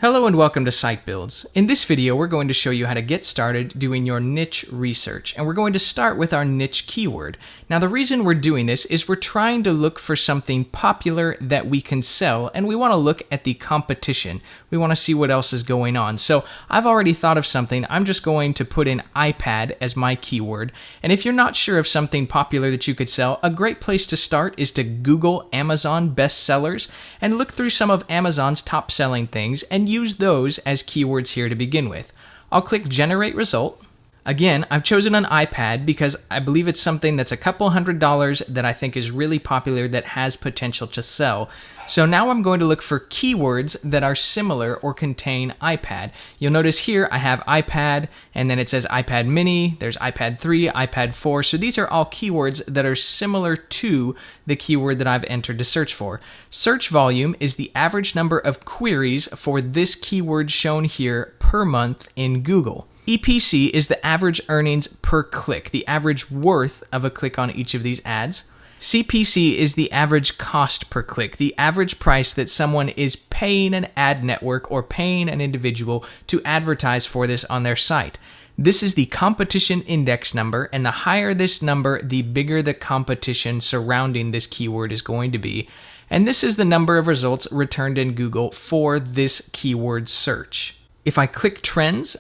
Hello and welcome to SiteBildZ. In this video, we're going to show you how to get started doing your niche research, and we're going to start with our niche keyword. Now, the reason we're doing this is we're trying to look for something popular that we can sell, and we want to look at the competition. We want to see what else is going on. So I've already thought of something. I'm just going to put in iPad as my keyword, and if you're not sure of something popular that you could sell, a great place to start is to Google Amazon bestsellers and look through some of Amazon's top-selling things and use those as keywords here to begin with. I'll click Generate Result. Again, I've chosen an iPad because I believe it's something that's a couple $100 that I think is really popular that has potential to sell. So now I'm going to look for keywords that are similar or contain iPad. You'll notice here I have iPad, and then it says iPad mini, there's iPad 3, iPad 4. So these are all keywords that are similar to the keyword that I've entered to search for. Search volume is the average number of queries for this keyword shown here per month in Google. EPC is the average earnings per click, the average worth of a click on each of these ads. CPC is the average cost per click, the average price that someone is paying an ad network or paying an individual to advertise for this on their site. This is the competition index number, and the higher this number, the bigger the competition surrounding this keyword is going to be. And this is the number of results returned in Google for this keyword search. If I click Trends,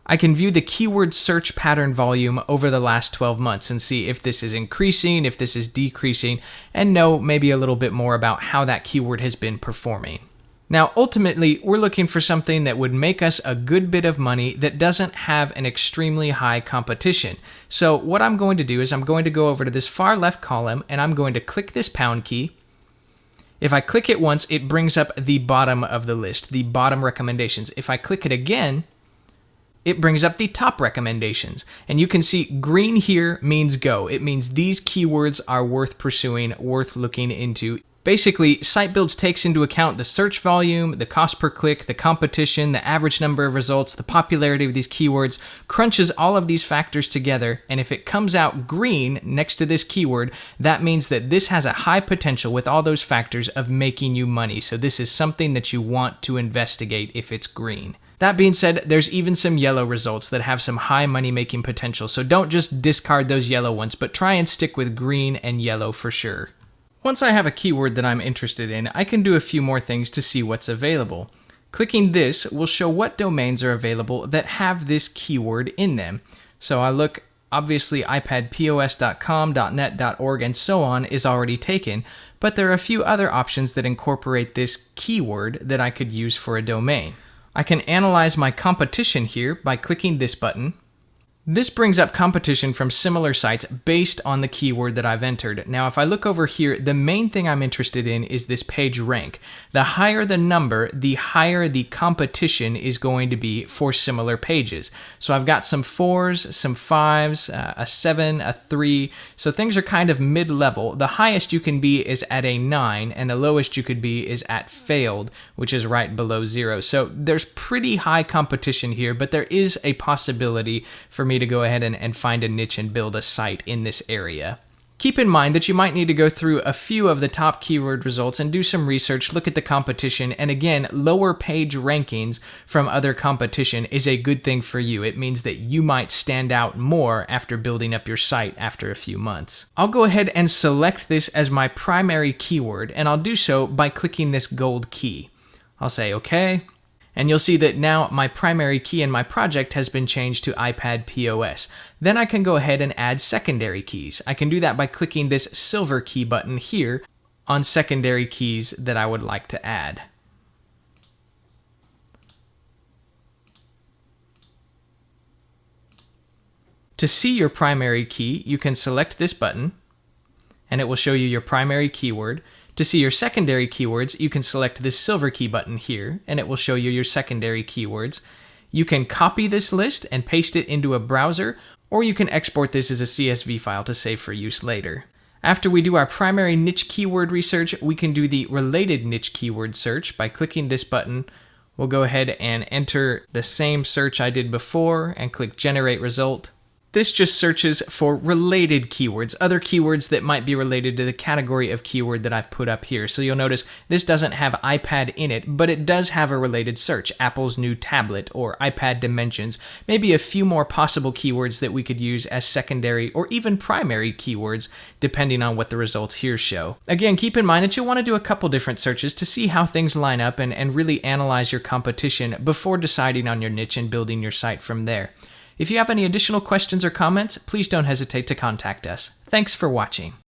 I can view the keyword search pattern volume over the last 12 months and see if this is increasing, if this is decreasing, and know maybe a little bit more about how that keyword has been performing. Now, ultimately, we're looking for something that would make us a good bit of money that doesn't have an extremely high competition. So what I'm going to do is I'm going to go over to this far left column and I'm going to click this pound key. If I click it once, it brings up the bottom of the list, the bottom recommendations. If I click it again, it brings up the top recommendations. And you can see green here means go. It means these keywords are worth pursuing, worth looking into. Basically, SiteBildZ takes into account the search volume, the cost per click, the competition, the average number of results, the popularity of these keywords, crunches all of these factors together, and if it comes out green next to this keyword, that means that this has a high potential with all those factors of making you money. So this is something that you want to investigate if it's green. That being said, there's even some yellow results that have some high money-making potential, so don't just discard those yellow ones, but try and stick with green and yellow for sure. Once I have a keyword that I'm interested in, I can do a few more things to see what's available. Clicking this will show what domains are available that have this keyword in them. So I look, obviously iPadPOS.com, .net, .org, and so on is already taken, but there are a few other options that incorporate this keyword that I could use for a domain. I can analyze my competition here by clicking this button. This brings up competition from similar sites based on the keyword that I've entered. Now, if I look over here, the main thing I'm interested in is this page rank. The higher the number, the higher the competition is going to be for similar pages. So I've got some 4s, some 5s, a 7, a 3. So things are kind of mid-level. The highest you can be is at a 9, and the lowest you could be is at failed, which is right below 0. So there's pretty high competition here, but there is a possibility for me to go ahead and find a niche and build a site in this area. Keep in mind that you might need to go through a few of the top keyword results and do some research, look at the competition, and again, lower page rankings from other competition is a good thing for you. It means that you might stand out more after building up your site after a few months. I'll go ahead and select this as my primary keyword, and I'll do so by clicking this gold key. I'll say OK. And you'll see that now my primary key in my project has been changed to iPad POS. Then I can go ahead and add secondary keys. I can do that by clicking this silver key button here on secondary keys that I would like to add. To see your primary key, you can select this button, and it will show you your primary keyword. To see your secondary keywords, you can select this silver key button here, and it will show you your secondary keywords. You can copy this list and paste it into a browser, or you can export this as a CSV file to save for use later. After we do our primary niche keyword research, we can do the related niche keyword search by clicking this button. We'll go ahead and enter the same search I did before and click Generate Result. This just searches for related keywords, other keywords that might be related to the category of keyword that I've put up here. So you'll notice this doesn't have iPad in it, but it does have a related search, Apple's new tablet or iPad dimensions, maybe a few more possible keywords that we could use as secondary or even primary keywords, depending on what the results here show. Again, keep in mind that you'll want to do a couple different searches to see how things line up and really analyze your competition before deciding on your niche and building your site from there. If you have any additional questions or comments, please don't hesitate to contact us. Thanks for watching.